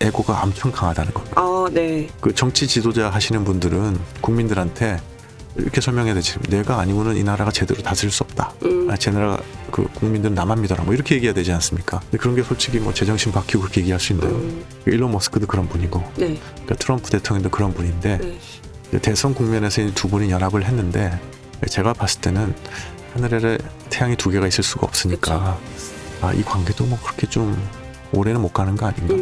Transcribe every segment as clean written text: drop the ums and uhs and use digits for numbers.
에고가 엄청 강하다는 겁니다. 네. 그 정치 지도자 하시는 분들은 국민들한테 이렇게 설명해야 되지. 내가 아니고는 이 나라가 제대로 다스릴 수 없다. 제 나라 그 국민들은 나만 믿어라. 뭐 이렇게 얘기해야 되지 않습니까? 근데 그런 게 솔직히 뭐 제정신 바뀌고 그렇게 얘기할 수 있나요? 일론 머스크도 그런 분이고, 네. 그러니까 트럼프 대통령도 그런 분인데 네. 대선 국면에서 이 두 분이 연합을 했는데 제가 봤을 때는 하늘에 태양이 두 개가 있을 수가 없으니까 이 관계도 뭐 그렇게 좀 오래는 못 가는 거 아닌가?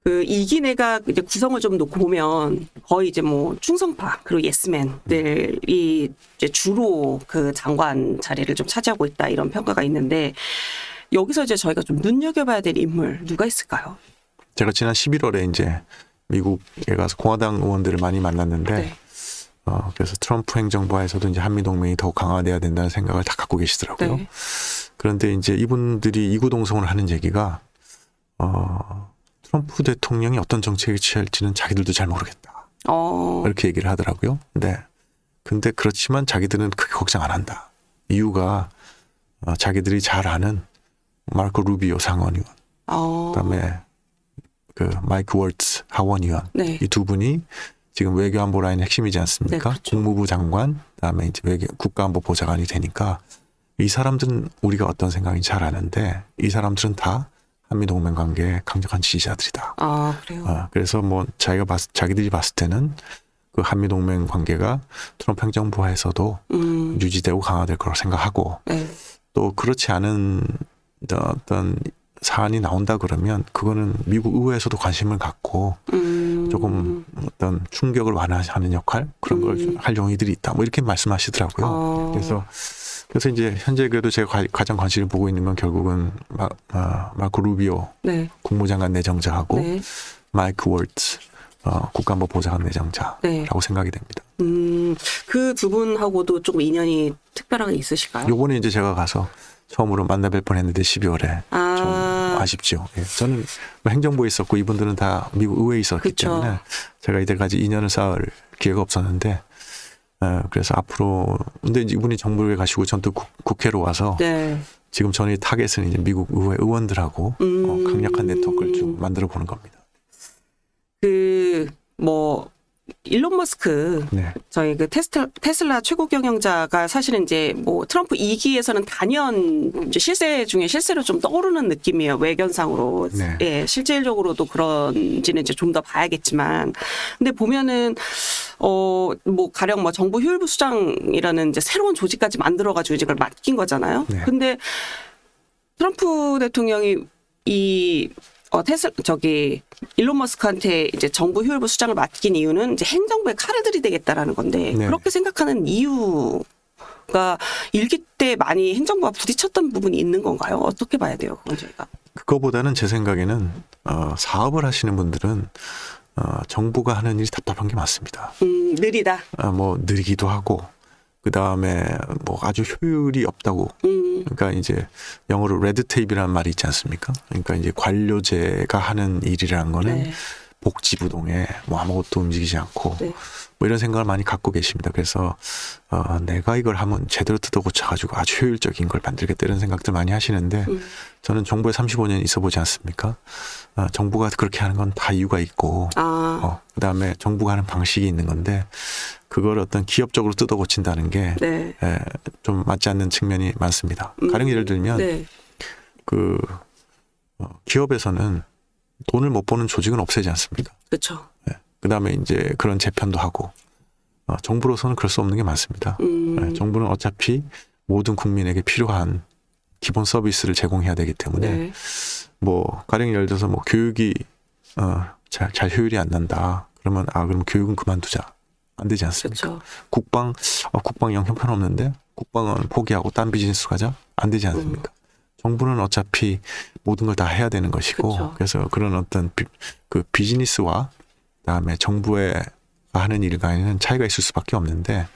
그 이기 내각 이제 구성을 좀 놓고 보면 거의 이제 뭐 충성파 그리고 예스맨들이 이제 주로 그 장관 자리를 좀 차지하고 있다 이런 평가가 있는데 여기서 이제 저희가 좀 눈여겨봐야 될 인물 누가 있을까요? 제가 지난 11월에 이제 미국에 가서 공화당 의원들을 많이 만났는데 네. 그래서 트럼프 행정부에서도 이제 한미 동맹이 더욱 강화돼야 된다는 생각을 다 갖고 계시더라고요. 네. 그런데 이제 이분들이 이구동성을 하는 얘기가 트럼프 대통령이 어떤 정책을 취할지는 자기들도 잘 모르겠다. 이렇게 얘기를 하더라고요. 네. 근데 그렇지만 자기들은 크게 걱정 안 한다. 이유가 자기들이 잘 아는 마르코 루비오 상원의원, 그다음에 그 마이크 월츠 하원의원, 네. 이 두 분이 지금 외교안보 라인 핵심이지 않습니까? 네, 그렇죠. 국무부 장관, 그다음에 이제 국가안보 보좌관이 되니까 이 사람들은 우리가 어떤 생각인지 잘 아는데 이 사람들은 다 한미 동맹 관계의 강력한 지지자들이다. 그래요. 그래서 뭐 자기들이 봤을 때는 그 한미 동맹 관계가 트럼프 행정부 하에서도 유지되고 강화될 거라고 생각하고 네. 또 그렇지 않은 어떤 사안이 나온다 그러면 그거는 미국 의회에서도 관심을 갖고 조금 어떤 충격을 완화하는 역할 그런 걸 할 용의들이 있다. 뭐 이렇게 말씀하시더라고요. 그래서 이제 현재 그래도 제가 가장 관심을 보고 있는 건 결국은 마르코 루비오 네. 국무장관 내정자하고 네. 마이크 월츠 국가안보 보좌관 내정자라고 네. 생각이 됩니다. 그 두 분하고도 조금 인연이 특별하게 있으실까요? 요번에 이제 제가 가서 처음으로 만나 뵐 뻔했는데 12월에 좀 아쉽죠. 예. 저는 뭐 행정부에 있었고 이분들은 다 미국 의회에 있었기 그쵸. 때문에 제가 이때까지 인연을 쌓을 기회가 없었는데 그래서 앞으로 근데 이제 이분이 정부에 가시고 전 또 국회로 와서 네. 지금 저희 타겟은 이제 미국 의회 의원들하고 강력한 네트워크를 좀 만들어 보는 겁니다. 일론 머스크 네. 저희 그 테슬라 최고 경영자가 사실은 이제 뭐 트럼프 2기에서는 단연 이제 실세 중에 실세로 좀 떠오르는 느낌이에요. 외견상으로. 네. 예, 실질적으로도 그런지는 이제 좀 더 봐야겠지만. 근데 보면은 뭐 가령 뭐 정부 효율부 수장이라는 이제 새로운 조직까지 만들어 가지고 이제 그걸 맡긴 거잖아요. 네. 근데 트럼프 대통령이 일론 머스크한테 이제 정부 효율부 수장을 맡긴 이유는 이제 행정부에 칼을 들이대겠다라는 건데 네. 그렇게 생각하는 이유가 일기 때 많이 행정부와 부딪혔던 부분이 있는 건가요? 어떻게 봐야 돼요, 그건 저희가? 그거보다는 제 생각에는 사업을 하시는 분들은 정부가 하는 일이 답답한 게 맞습니다. 느리다. 뭐 느리기도 하고 그 다음에 뭐 아주 효율이 없다고. 그러니까 이제 영어로 레드테이프라는 말이 있지 않습니까? 그러니까 이제 관료제가 하는 일이라는 거는 네. 복지부동에 뭐 아무것도 움직이지 않고 네. 뭐 이런 생각을 많이 갖고 계십니다. 그래서 내가 이걸 하면 제대로 뜯어고쳐가지고 아주 효율적인 걸 만들겠다 이런 생각들 많이 하시는데 저는 정부에 35년 있어보지 않습니까? 정부가 그렇게 하는 건 다 이유가 있고 그다음에 정부가 하는 방식이 있는 건데 그걸 어떤 기업적으로 뜯어고친다는 게 좀 네. 맞지 않는 측면이 많습니다. 가령 예를 들면 네. 그 기업에서는 돈을 못 버는 조직은 없애지 않습니까? 그렇죠. 그다음에 이제 그런 재편도 하고 정부로서는 그럴 수 없는 게 많습니다. 정부는 어차피 모든 국민에게 필요한 기본 서비스를 제공해야 되기 때문에 네. 뭐 가령 예를 들어서 뭐 교육이 잘 효율이 안 난다. 그러면 그럼 교육은 그만두자. 안 되지 않습니까? 그렇죠. 국방 영 형편없는데 국방은 포기하고 딴 비즈니스 가자. 안 되지 않습니까? 정부는 어차피 모든 걸 다 해야 되는 것이고 그쵸. 그래서 그런 어떤 그 비즈니스와 그다음에 정부의 하는 일과에는 차이가 있을 수밖에 없는데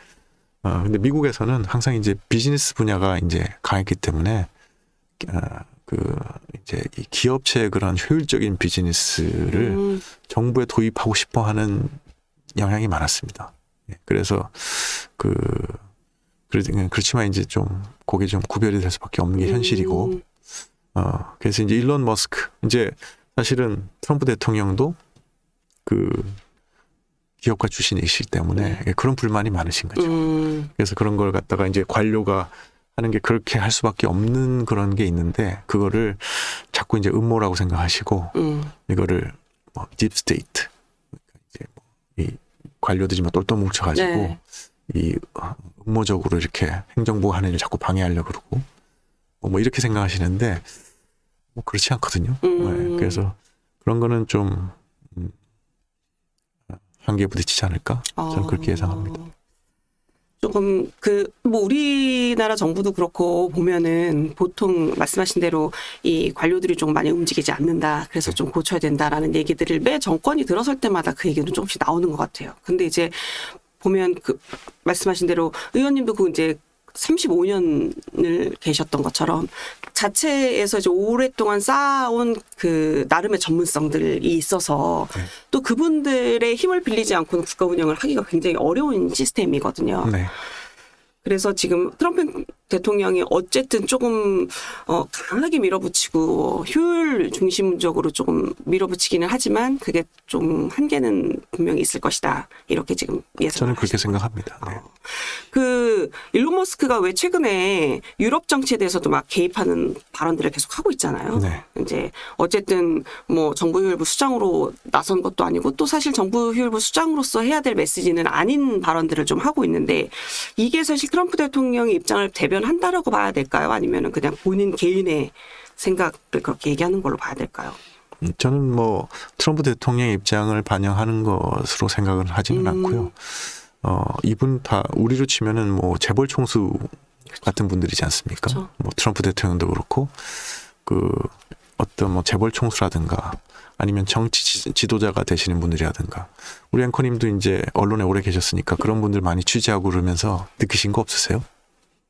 근데 미국에서는 항상 이제 비즈니스 분야가 이제 강했기 때문에 이제 이 기업체의 그런 효율적인 비즈니스를 정부에 도입하고 싶어 하는 영향이 많았습니다. 그래서 그렇지만 이제 좀 그게 좀 구별이 될 수밖에 없는 게 현실이고, 그래서 이제 일론 머스크, 이제 사실은 트럼프 대통령도 그 기업가 출신이시기 때문에 그런 불만이 많으신 거죠. 그래서 그런 걸 갖다가 이제 관료가 하는 게 그렇게 할 수밖에 없는 그런 게 있는데, 그거를 자꾸 이제 음모라고 생각하시고, 이거를 뭐 딥스테이트, 이제 뭐 이 관료들이 막 똘똘 뭉쳐가지고 네. 이 음모적으로 이렇게 행정부가 하는 일을 자꾸 방해하려고 그러고, 뭐 이렇게 생각하시는데 뭐 그렇지 않거든요. 네, 그래서 그런 거는 좀 한계에 부딪히지 않을까? 저는 그렇게 예상합니다. 조금 뭐 우리나라 정부도 그렇고 보면은 보통 말씀하신 대로 이 관료들이 좀 많이 움직이지 않는다. 그래서 좀 고쳐야 된다라는 얘기들을 매 정권이 들어설 때마다 그 얘기는 조금씩 나오는 것 같아요. 근데 이제 보면 말씀하신 대로 의원님도 이제 35년을 계셨던 것처럼 자체에서 이제 오랫동안 쌓아온 나름의 전문성들이 있어서 또 그분들의 힘을 빌리지 않고는 국가 운영을 하기가 굉장히 어려운 시스템이거든요. 네. 그래서 지금 트럼프 대통령이 어쨌든 조금 강하게 밀어붙이고 효율 중심적으로 조금 밀어붙이기는 하지만 그게 좀 한계는 분명히 있을 것이다. 이렇게 지금 예상을 저는 그렇게 하시는 생각합니다. 네. 일론 머스크가 왜 최근에 유럽 정치에 대해서도 막 개입하는 발언들을 계속 하고 있잖아요. 네. 이제 어쨌든 뭐 정부 효율부 수장으로 나선 것도 아니고 또 사실 정부 효율부 수장으로서 해야 될 메시지는 아닌 발언들을 좀 하고 있는데, 이게 사실 트럼프 대통령의 입장을 대변한다라고 봐야 될까요? 아니면은 그냥 본인 개인의 생각을 그렇게 얘기하는 걸로 봐야 될까요? 저는 뭐 트럼프 대통령의 입장을 반영하는 것으로 생각은 하지는 않고요. 이분 다 우리로 치면은 뭐 재벌 총수 같은 분들이지 않습니까? 그렇죠. 뭐 트럼프 대통령도 그렇고 어떤 뭐 재벌 총수라든가 아니면 정치 지도자가 되시는 분들이라든가, 우리 앵커님도 이제 언론에 오래 계셨으니까 그런 분들 많이 취재하고 그러면서 느끼신 거 없으세요?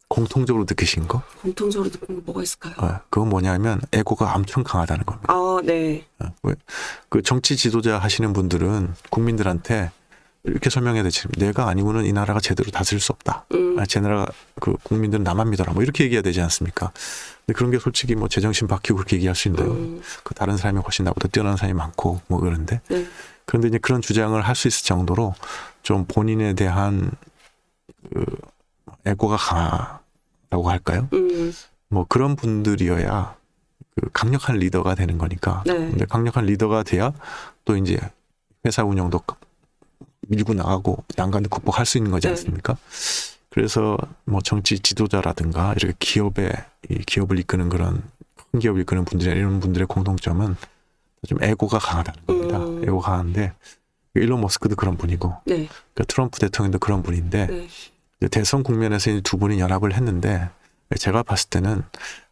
공통적으로 느끼신 거? 공통적으로 느끼는 거 뭐가 있을까요? 그건 뭐냐면 에고가 엄청 강하다는 겁니다. 네. 그 정치 지도자 하시는 분들은 국민들한테 이렇게 설명해야 되지. 내가 아니고는 이 나라가 제대로 다스릴 수 없다. 제 나라가 국민들은 나만 믿어라. 뭐 이렇게 얘기해야 되지 않습니까? 근데 그런 게 솔직히 뭐 제정신 바뀌고 그렇게 얘기할 수 있는데요. 다른 사람이 훨씬 나보다 뛰어난 사람이 많고 뭐 그런데. 네. 그런데 이제 그런 주장을 할 수 있을 정도로 좀 본인에 대한 에고가 강하다고 할까요? 뭐 그런 분들이어야 강력한 리더가 되는 거니까. 네. 근데 강력한 리더가 돼야 또 이제 회사 운영도 밀고 나가고 난관을 극복할 수 있는 거지 않습니까? 그래서 뭐 정치 지도자라든가 이렇게 기업을 이끄는 그런 큰 기업을 이끄는 이런 분들의 공통점은 좀 에고가 강하다는 겁니다. 에고가 강한데 일론 머스크도 그런 분이고, 네. 그러니까 트럼프 대통령도 그런 분인데, 네. 이제 대선 국면에서 이제 두 분이 연합을 했는데, 제가 봤을 때는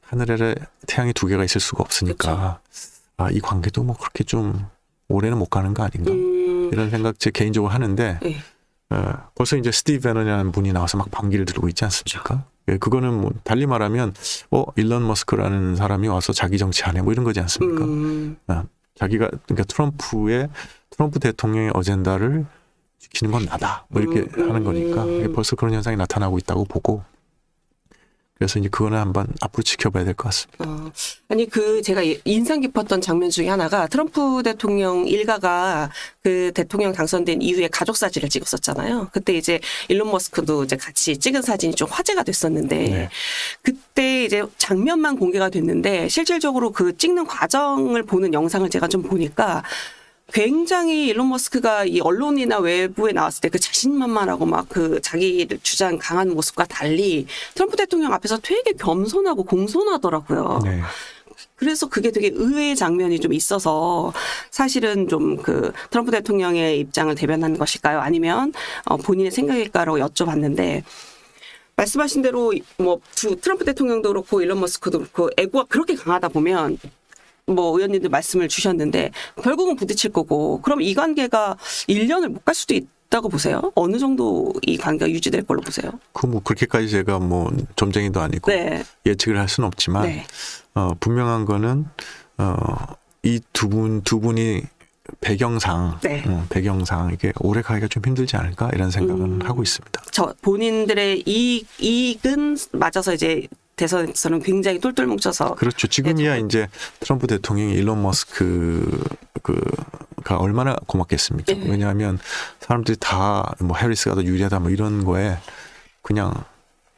하늘에 태양이 두 개가 있을 수가 없으니까 이 관계도 뭐 그렇게 좀 오래는 못 가는 거 아닌가 이런 생각 제 개인적으로 하는데, 네. 벌써 이제 스티브 배너라는 분이 나와서 막 반기를 들고 있지 않습니까? 그거는 뭐 달리 말하면 일론 머스크라는 사람이 와서 자기 정치하네 뭐 이런 거지 않습니까? 자기가 그러니까 트럼프 대통령의 어젠다를 지키는 건 나다 뭐 이렇게 하는 거니까 벌써 그런 현상이 나타나고 있다고 보고, 그래서 이제 그거는 한번 앞으로 지켜봐야 될 것 같습니다. 아니 제가 인상 깊었던 장면 중에 하나가 트럼프 대통령 일가가 대통령 당선된 이후에 가족 사진을 찍었었잖아요. 그때 이제 일론 머스크도 이제 같이 찍은 사진이 좀 화제가 됐었는데, 네. 그때 이제 장면만 공개가 됐는데 실질적으로 찍는 과정을 보는 영상을 제가 좀 보니까 굉장히 일론 머스크가 이 언론이나 외부에 나왔을 때 자신만만하고 막 자기 주장 강한 모습과 달리 트럼프 대통령 앞에서 되게 겸손하고 공손하더라고요. 네. 그래서 그게 되게 의외의 장면이 좀 있어서 사실은 좀 트럼프 대통령의 입장을 대변하는 것일까요? 아니면 본인의 생각일까라고 여쭤봤는데, 말씀하신 대로 뭐 트럼프 대통령도 그렇고 일론 머스크도 그렇고 에고가 그렇게 강하다 보면 뭐 의원님들 말씀을 주셨는데 결국은 부딪힐 거고, 그럼 이 관계가 1년을 못 갈 수도 있다고 보세요? 어느 정도 이 관계가 유지될 걸로 보세요? 뭐 그렇게까지 제가 뭐 점쟁이도 아니고 네. 예측을 할 수는 없지만 네. 분명한 거는 이 두 분이 배경상 네. 배경상 이게 오래 가기가 좀 힘들지 않을까 이런 생각은 하고 있습니다. 저 본인들의 이익은 맞아서 이제 대선에서는 굉장히 똘똘 뭉쳐서 그렇죠. 지금이야 이제 트럼프 대통령이 일론 머스크가 얼마나 고맙겠습니까? 네. 왜냐하면 사람들이 다 뭐 해리스가 더 유리하다 뭐 이런 거에 그냥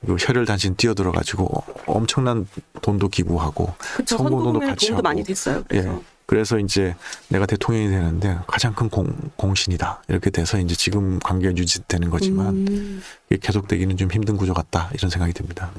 그 혈혈단신 뛰어들어가지고 엄청난 돈도 기부하고 그쵸, 선거도 선거금에 같이 도움도 하고. 많이 됐어요. 그래서. 예. 그래서 이제 내가 대통령이 되는데 가장 큰 공신이다. 이렇게 돼서 이제 지금 관계가 유지되는 거지만 이게 계속되기는 좀 힘든 구조 같다. 이런 생각이 듭니다.